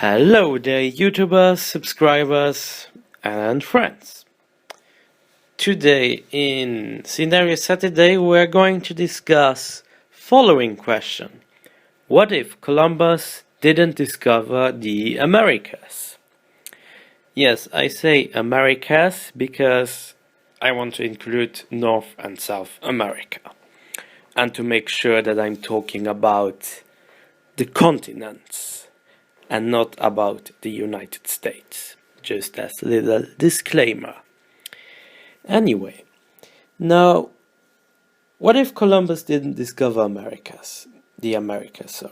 Hello there, YouTubers, subscribers, and friends. Today in Scenario Saturday we're going to discuss following question. What if Columbus didn't discover the Americas? Yes, I say Americas because I want to include North and South America. And to make sure that I'm talking about the continents and not about the United States. Just as a little disclaimer. Anyway, now, what if Columbus didn't discover the Americas?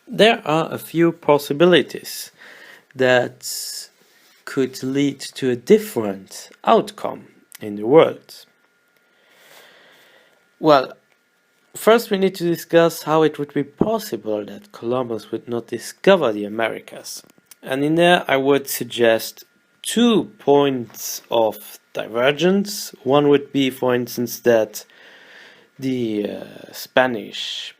There are a few possibilities that could lead to a different outcome in the world. Well, first we need to discuss how it would be possible that Columbus would not discover the Americas. And in there I would suggest 2 points of divergence. One would be, for instance, that the Spanish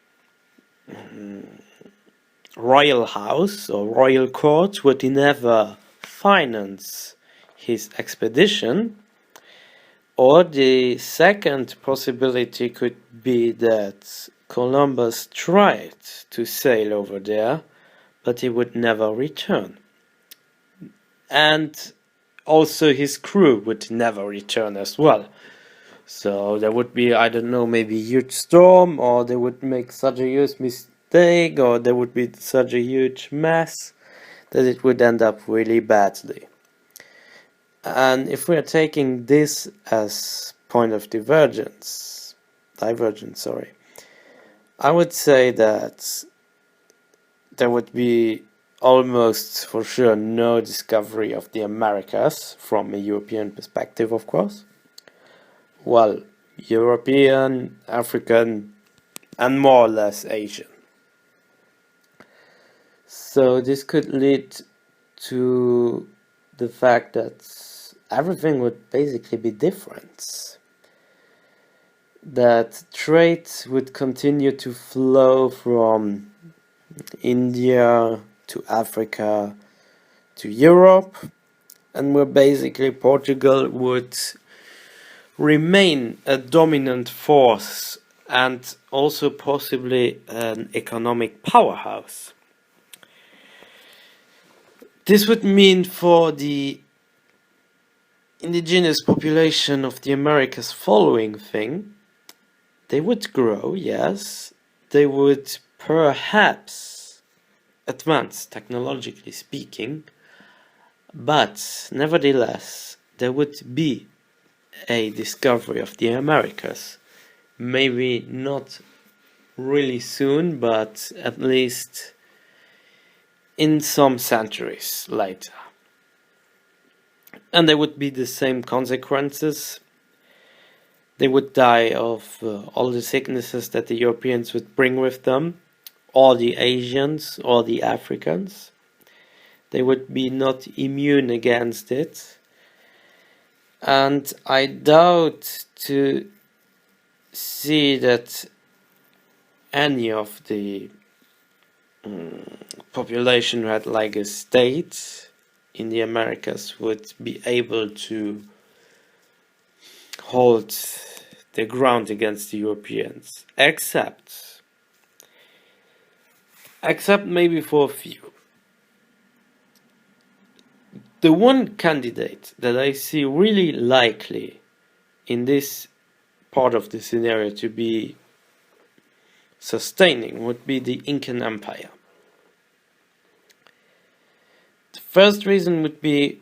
royal house or royal court would never finance his expedition. Or the second possibility could be that Columbus tried to sail over there, but he would never return. And also his crew would never return as well. So there would be, I don't know, maybe a huge storm, or they would make such a huge mistake, or there would be such a huge mess that it would end up really badly. And if we are taking this as point of divergence, I would say that there would be almost for sure no discovery of the Americas from a European perspective, of course. Well, European, African, and more or less Asian. So this could lead to the fact that everything would basically be different. That trade would continue to flow from India to Africa to Europe, and where basically Portugal would remain a dominant force and also possibly an economic powerhouse. This would mean for the indigenous population of the Americas following thing. They would grow, yes. They would perhaps advance technologically speaking, but nevertheless there would be a discovery of the Americas. Maybe not really soon, but at least in some centuries later. And there would be the same consequences. They would die of all the sicknesses that the Europeans would bring with them, or the Asians, or the Africans. They would be not immune against it. And I doubt to see that any of the population who had like a state in the Americas would be able to hold the ground against the Europeans, except maybe for a few. The one candidate that I see really likely in this part of the scenario to be sustaining would be the Incan Empire. The first reason would be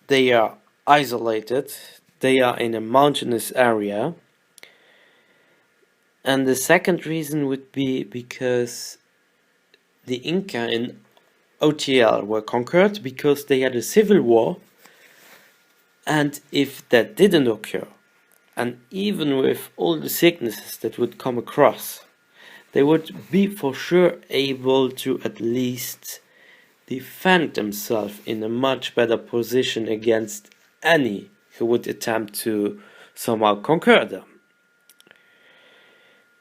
they are isolated, they are in a mountainous area, and the second reason would be because the Inca in OTL were conquered because they had a civil war, and if that didn't occur, and even with all the sicknesses that would come across, they would be for sure able to at least defend themselves in a much better position against any who would attempt to somehow conquer them.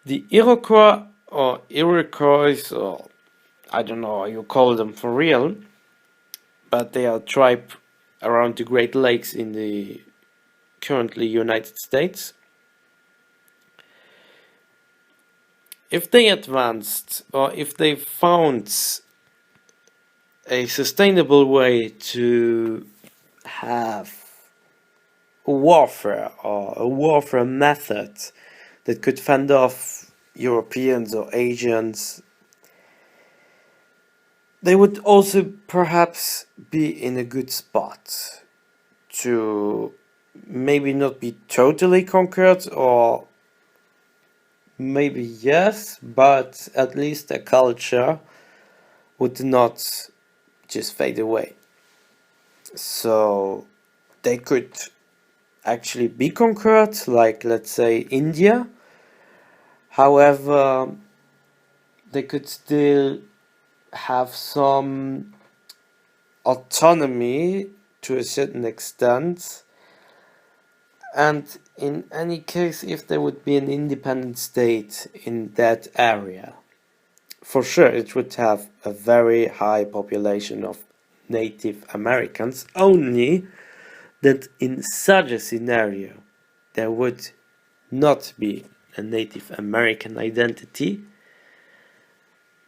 The Iroquois or I don't know how you call them for real, but they are a tribe around the Great Lakes in the currently United States. If they advanced, or if they found a sustainable way to have warfare, or a warfare method that could fend off Europeans or Asians, they would also perhaps be in a good spot to maybe not be totally conquered, or maybe yes, but at least the culture would not just fade away. So they could actually be conquered, like let's say India. However, they could still have some autonomy to a certain extent, and in any case, if there would be an independent state in that area, for sure it would have a very high population of Native Americans, only that in such a scenario there would not be a Native American identity.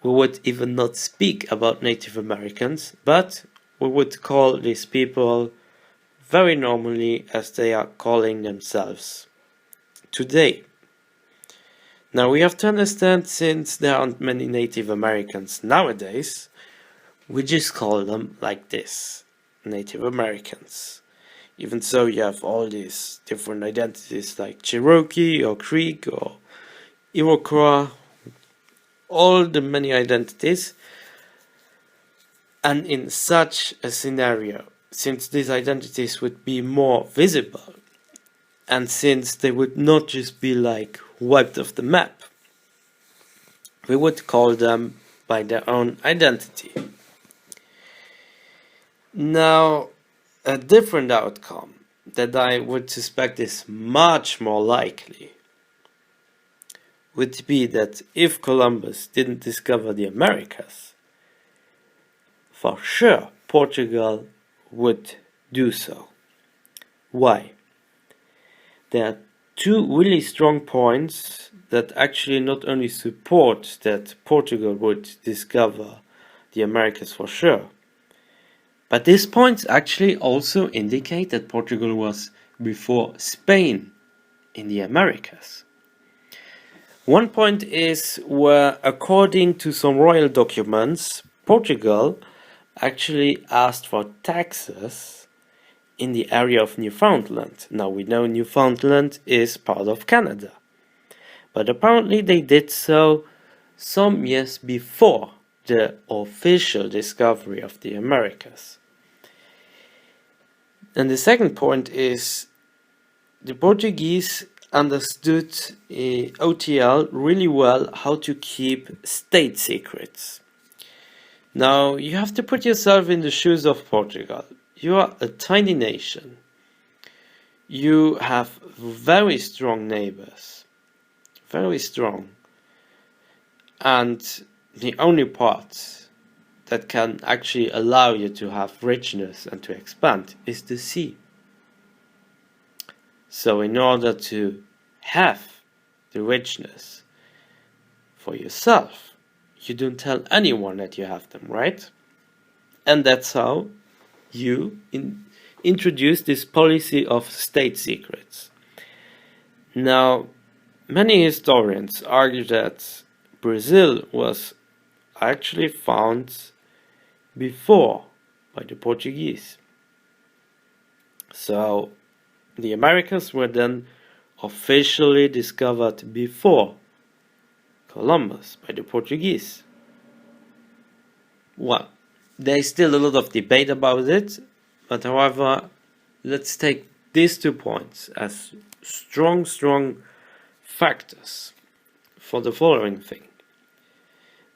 We would even not speak about Native Americans, but we would call these people very normally as they are calling themselves today. Now we have to understand, since there aren't many Native Americans nowadays, we just call them like this, Native Americans. Even so, you have all these different identities like Cherokee or Creek or Iroquois, all the many identities. And in such a scenario, since these identities would be more visible, and since they would not just be like wiped off the map, we would call them by their own identity. Now, a different outcome that I would suspect is much more likely would be that if Columbus didn't discover the Americas, for sure Portugal would do so. Why? There are two really strong points that actually not only support that Portugal would discover the Americas for sure, but these points actually also indicate that Portugal was before Spain in the Americas. One point is where, according to some royal documents, Portugal actually asked for taxes in the area of Newfoundland. Now we know Newfoundland is part of Canada, but apparently they did so some years before the official discovery of the Americas. And the second point is the Portuguese understood OTL really well, how to keep state secrets. Now you have to put yourself in the shoes of Portugal. You are a tiny nation. You have very strong neighbors. Very strong. And the only part that can actually allow you to have richness and to expand is the sea. So in order to have the richness for yourself, you don't tell anyone that you have them, right? And that's how you introduce this policy of state secrets. Now, many historians argue that Brazil was actually found before by the Portuguese. So the Americas were then officially discovered before Columbus by the Portuguese. Well, there is still a lot of debate about it, but however, let's take these 2 points as strong factors for the following thing.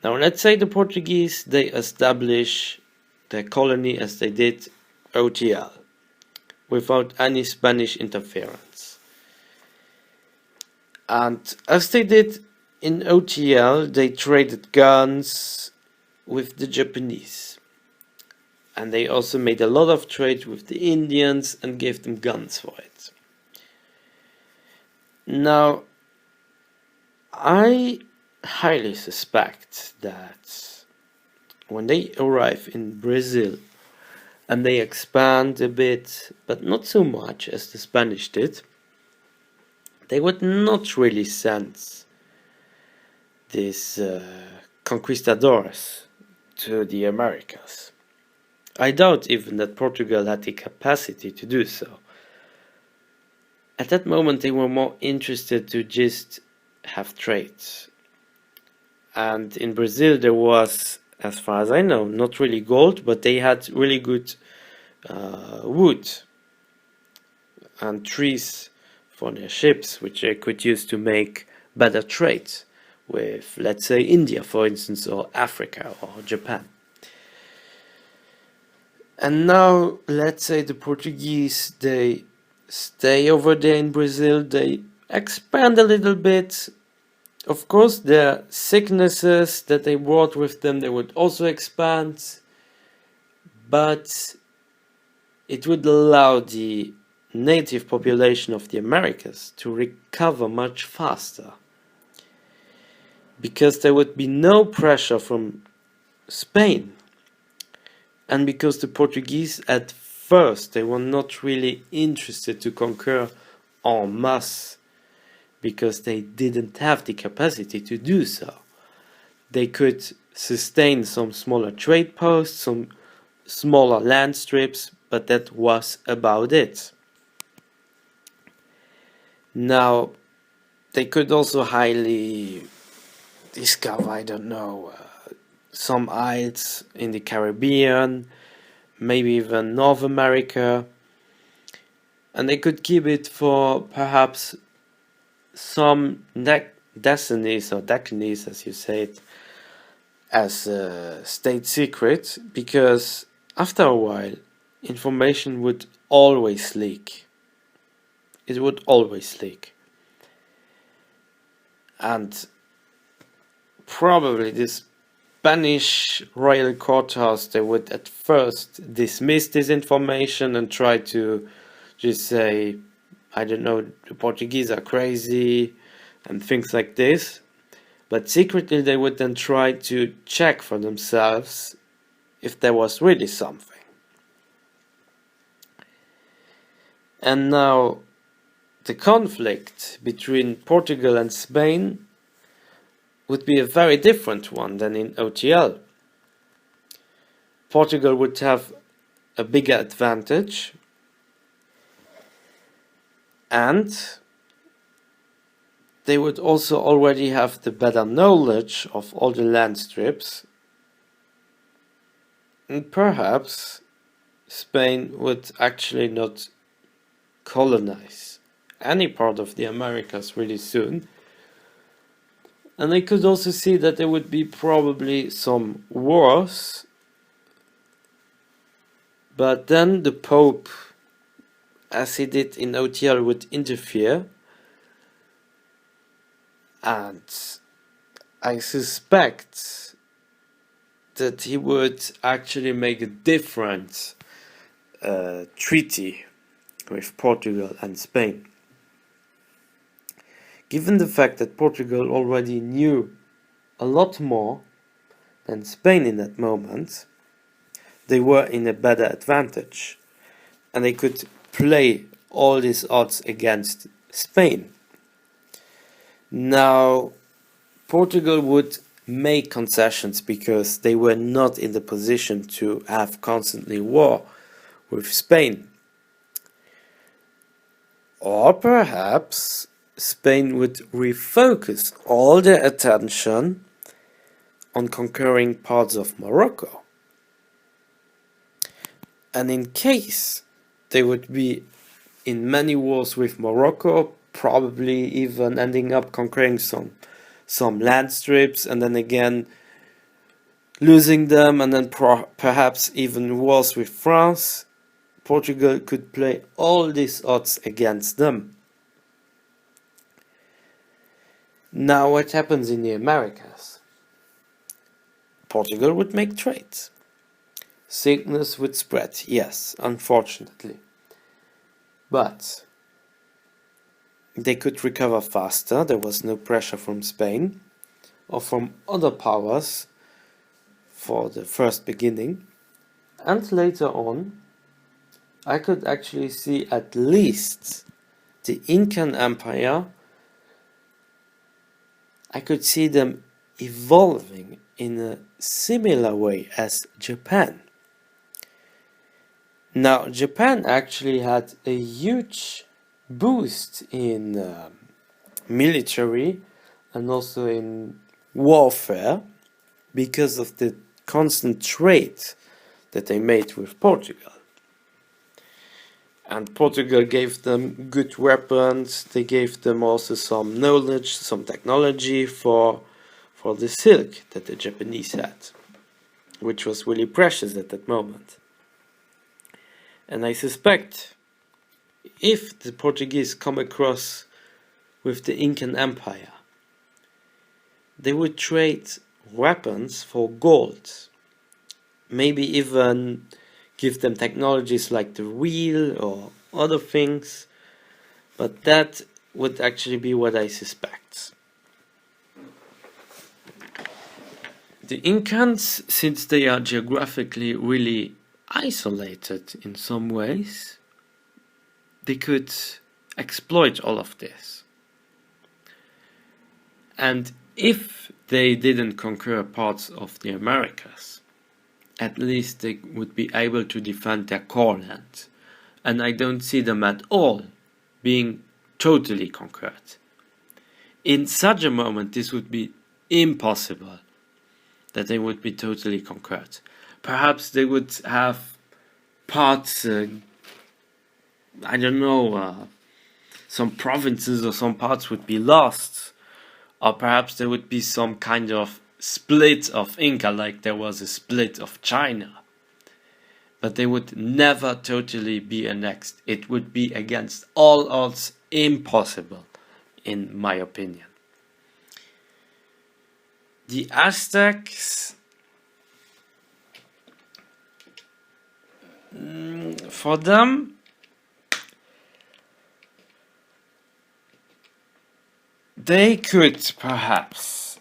Now let's say the Portuguese, they establish their colony as they did OTL, without any Spanish interference. And as they did in OTL, they traded guns, with the Japanese. And they also made a lot of trade with the Indians and gave them guns for it. Now, I highly suspect that when they arrive in Brazil and they expand a bit, but not so much as the Spanish did, they would not really send these conquistadors to the Americas. I doubt even that Portugal had the capacity to do so. At that moment, they were more interested to just have trades. And in Brazil, there was, as far as I know, not really gold, but they had really good wood and trees for their ships, which they could use to make better trades with, let's say, India, for instance, or Africa or Japan. And now, let's say the Portuguese, they stay over there in Brazil, they expand a little bit. Of course, their sicknesses that they brought with them, they would also expand, but it would allow the native population of the Americas to recover much faster, because there would be no pressure from Spain, and because the Portuguese at first, they were not really interested to conquer en masse, because they didn't have the capacity to do so. They could sustain some smaller trade posts, some smaller land strips, but that was about it. Now, they could also highly discover, I don't know, some isles in the Caribbean, maybe even North America, and they could keep it for perhaps some decades, as you say it, as a state secret, because after a while, information would always leak. It would always leak. And probably this Spanish royal courthouse, they would at first dismiss this information and try to just say, I don't know, the Portuguese are crazy and things like this. But secretly they would then try to check for themselves if there was really something. And now the conflict between Portugal and Spain would be a very different one than in OTL. Portugal would have a bigger advantage, and they would also already have the better knowledge of all the land strips, and perhaps Spain would actually not colonize any part of the Americas really soon. And I could also see that there would be probably some wars, but then the Pope, as he did in OTL, would interfere, and I suspect that he would actually make a different treaty with Portugal and Spain. Given the fact that Portugal already knew a lot more than Spain in that moment, they were in a better advantage, and they could play all these odds against Spain. Now, Portugal would make concessions because they were not in the position to have constantly war with Spain. Or perhaps Spain would refocus all their attention on conquering parts of Morocco. And in case they would be in many wars with Morocco, probably even ending up conquering some land strips, and then again losing them, and then perhaps even wars with France, Portugal could play all these odds against them. Now, what happens in the Americas? Portugal would make trade. Sickness would spread, yes, unfortunately. But they could recover faster, there was no pressure from Spain or from other powers for the first beginning. And later on, I could actually see at least the Incan Empire, I could see them evolving in a similar way as Japan. Now, Japan actually had a huge boost in military and also in warfare because of the constant trade that they made with Portugal. And Portugal gave them good weapons, they gave them also some knowledge, some technology for the silk that the Japanese had, which was really precious at that moment. And I suspect if the Portuguese come across with the Incan Empire, they would trade weapons for gold, maybe even give them technologies like the wheel or other things, but that would actually be what I suspect. The Incans, since they are geographically really isolated in some ways, they could exploit all of this. And if they didn't conquer parts of the Americas, at least they would be able to defend their core land. And I don't see them at all being totally conquered. In such a moment, this would be impossible that they would be totally conquered. Perhaps they would have parts, some provinces or some parts would be lost. Or perhaps there would be some kind of split of Inca, like there was a split of China. But they would never totally be annexed. It would be against all odds impossible, in my opinion. The Aztecs, for them, they could perhaps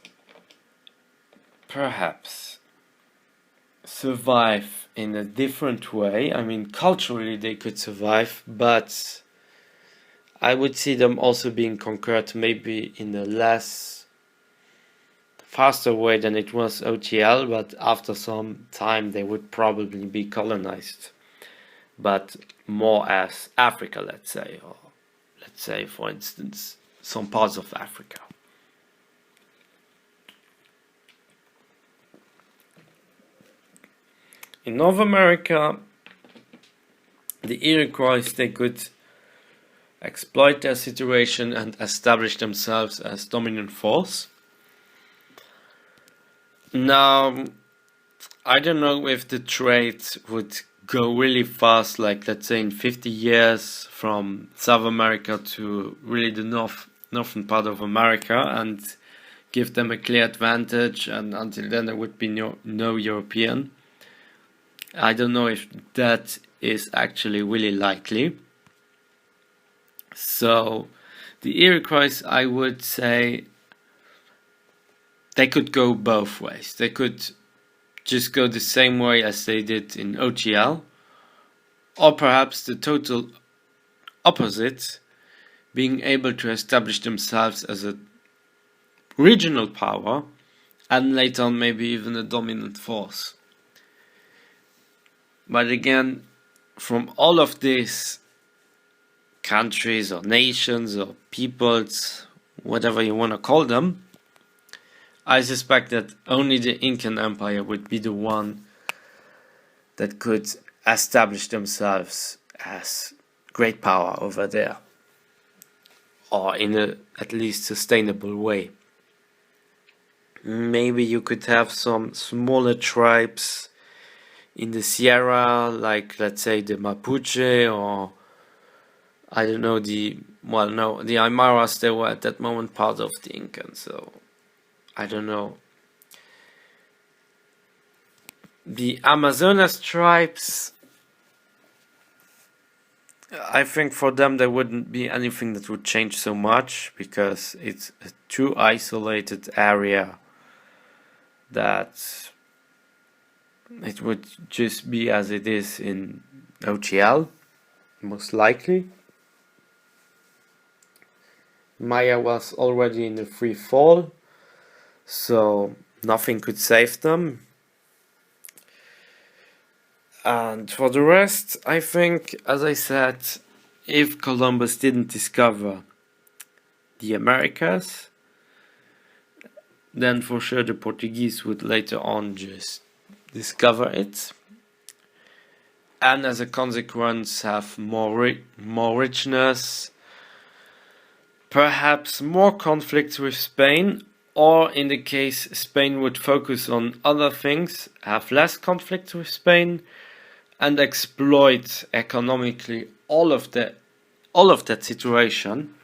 survive in a different way. I mean, culturally they could survive, but I would see them also being conquered maybe in a less faster way than it was OTL, but after some time they would probably be colonized, but more as Africa, let's say, or let's say, for instance, some parts of Africa. In North America, the Iroquois, they could exploit their situation and establish themselves as dominant force. Now, I don't know if the trade would go really fast, like let's say in 50 years from South America to really the northern part of America, and give them a clear advantage, and until then there would be no European. I don't know if that is actually really likely. So the Iroquois, I would say, they could go both ways. They could just go the same way as they did in OTL, or perhaps the total opposite, being able to establish themselves as a regional power and later on maybe even a dominant force. But again, from all of these countries or nations or peoples, whatever you want to call them, I suspect that only the Incan Empire would be the one that could establish themselves as great power over there, or in a at least sustainable way. Maybe you could have some smaller tribes in the Sierra, like let's say the Mapuche, or I don't know, the Aymaras, they were at that moment part of the Incan, so I don't know. The Amazonas tribes, I think for them there wouldn't be anything that would change so much, because it's a too isolated area that it would just be as it is in OTL, most likely. Maya was already in a free fall, so nothing could save them. And for the rest, I think, as I said, if Columbus didn't discover the Americas, then for sure the Portuguese would later on just discover it, and as a consequence have more richness, perhaps more conflicts with Spain, or in the case Spain would focus on other things, have less conflicts with Spain, and exploit economically all of that situation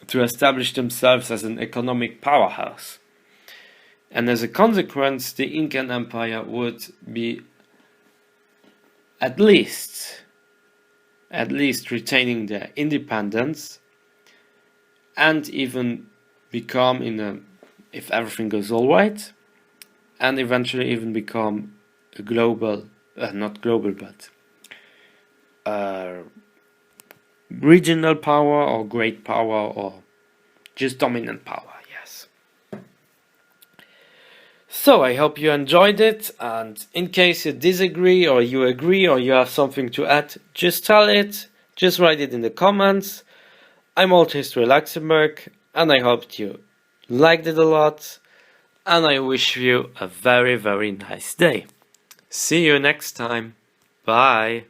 to establish themselves as an economic powerhouse. And as a consequence, the Incan Empire would be at least retaining their independence, and even become, if everything goes all right, and eventually even become a global, not global, but regional power, or great power, or just dominant power. Yes. So I hope you enjoyed it, and in case you disagree or you agree or you have something to add, just tell it, just write it in the comments. I'm Althistory Luxembourg, and I hope you liked it a lot, and I wish you a very, very nice day. See you next time. Bye.